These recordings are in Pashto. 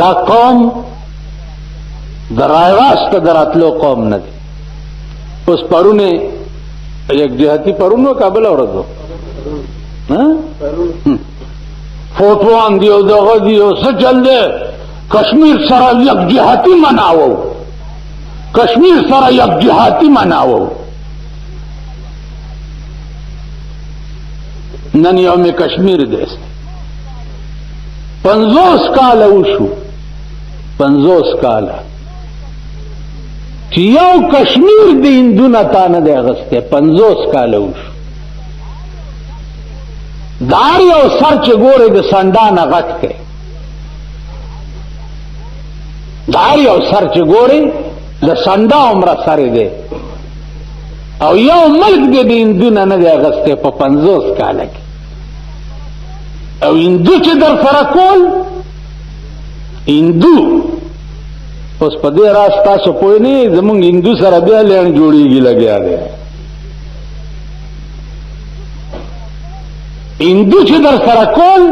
دا قوم درایواست دراتلو قوم نه دی. اوس پرونه یک جهتی پرونو کابل ورځو فوټوان دیو دغه دیو څه چل دی کشمیر سره یک جهتی مناوو کشمیر سره یک جهتی مناوو نن یوم کشمیر دیست 50 کاله وشو 50 کاله چې یو کشمیر د هندونه تا نه دی اغستی 50 کاله وشو دار یو سر چې ګورې د سنډا نه غټ دی دار یو سر چې ګورې د سنډا عمره سر دی او یو ملک دی د هندونه نه دی اغستی په 50 کاله کې او هندو چې در سره کول هندو اوس په دې راز تاسو پوه نه زمونږ هندو سره بیا لین جوړیږي لګیا دی هندو چې در سره کول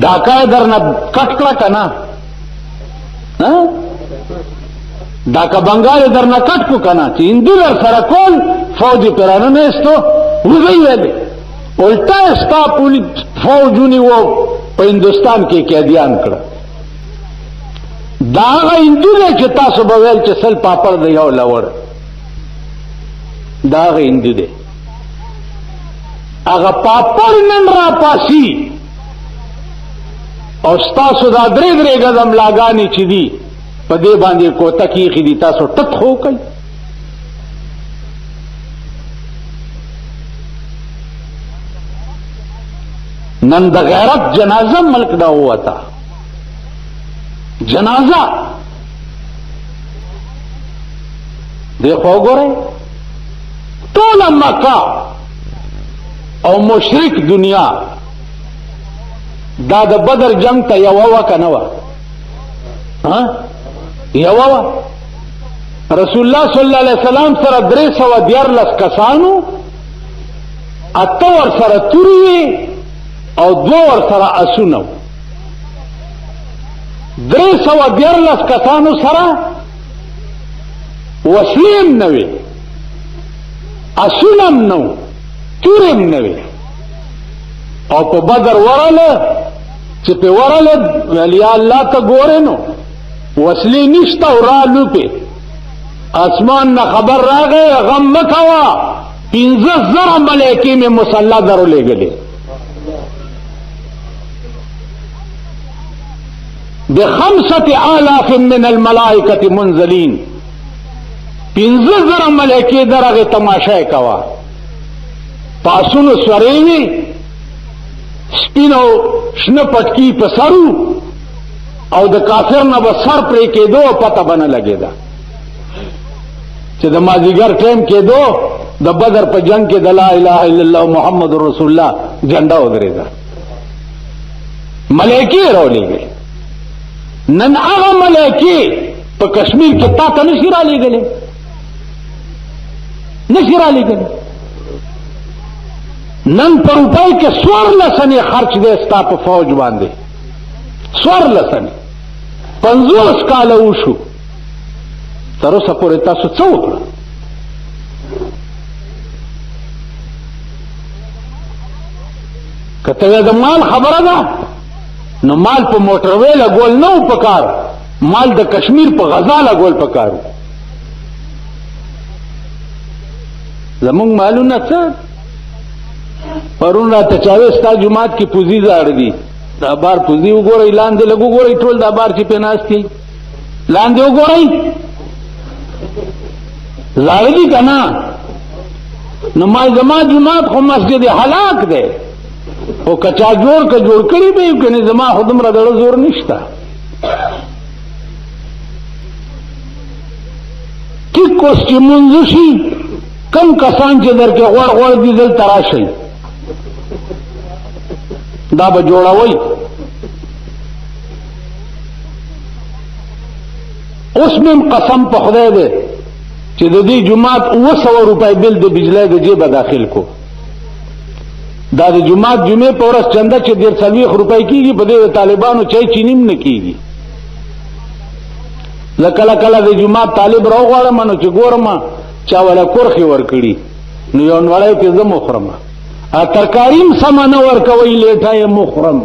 ډاکا در نه کټ کړه کنه ډاکا بنگال در نه کټ کو کنه چې هندو در سره کول فوج پرانه نه استو وځي الٹا استا پولیس فوجونی وہ په ہندوستان کې قیدیان کړه دا هندو دی چې تاسو به ویل چې سل پاپړ دی یو لوړ دا هندو دی هغه پاپړ نن را پاسي او تاسو دا درې قدم لاګانی چې دي په دې باندې کوته کیږي دي تاسو ټک هو کوي نن د غیرت جنازه ملک دا ہوا تھا جنازہ دیکھو گورے ټول مکہ او مشرک دنیا دا د بدر جنگ ته یو وکنه وا یو وا رسول الله صلی الله علیه وسلم سره 314 کسانو اتور سره توري او 2 ور سره اسونو 314 کسانو سره وسلیم نوي اسونم نو تورم نوي او په بدر وراله چې په وراله ولی الله ته ګورنو وسلی نشته ورالو په اسمان نه خبر راغی غم مکوا 15000 ملائکه می مصلا درو لګلې ب5,000 من الملائکة منزلین 15000 ملائکه درغه تماشا کوا پاسونو سوریوی سپینو شنه پټکی پسرو او د کافر نه بسر پرې کېدو پته بنه لګیدا چې د مازیګر ټیم کېدو د بدر په جنگ کې د لا اله الا الله محمد رسول الله جنډا ودرېدا ملائکه راولېږي نن هغه ملائکه په کشمیر کې تا ته نشي را لېږلې نن په روپۍ کې 14 خرچ دی ستا په فوج باندې 14 50 کاله وشو تر اوسه پورې تاسو څه وکړه کته د مال خبره ده نو مال په موټر وې لګول نو پکار مال د کشمیر په غزا لګول پکار زمونږ مالونه څه پرون راته چاوي ستا جماعت کې پوزي زاړ دي دا بار پوزي وګورئ لاندې لګو ګورئ ټول دا بار چې پناستي لاندې وګورئ زاړ دي کنه نو ما زما جماعت خو مسجد هلاک دی او کچا جوړ کړي به کنه زما خودم را دړ زور نشتا کی کوشش منځشي کم کسان چې درکې غوړ دي دل تراشي دا به جوړوي اوس مم قسم په خدای دې چې د دې جماعت 200 روپۍ بل د بجلی د جیبه داخل کو دا د جمعې په ورځ چنده چې 140 روپۍ کیږي په دې طالبانو چای چینیم نه کیږي. لکه کله د جمعې طالب راغواړم نو چې ګورم چا ولا کورخي ورکړي نو یو نوړای په زمو خرم ا ترکاریم سم نه ورکوي لیټای مخرم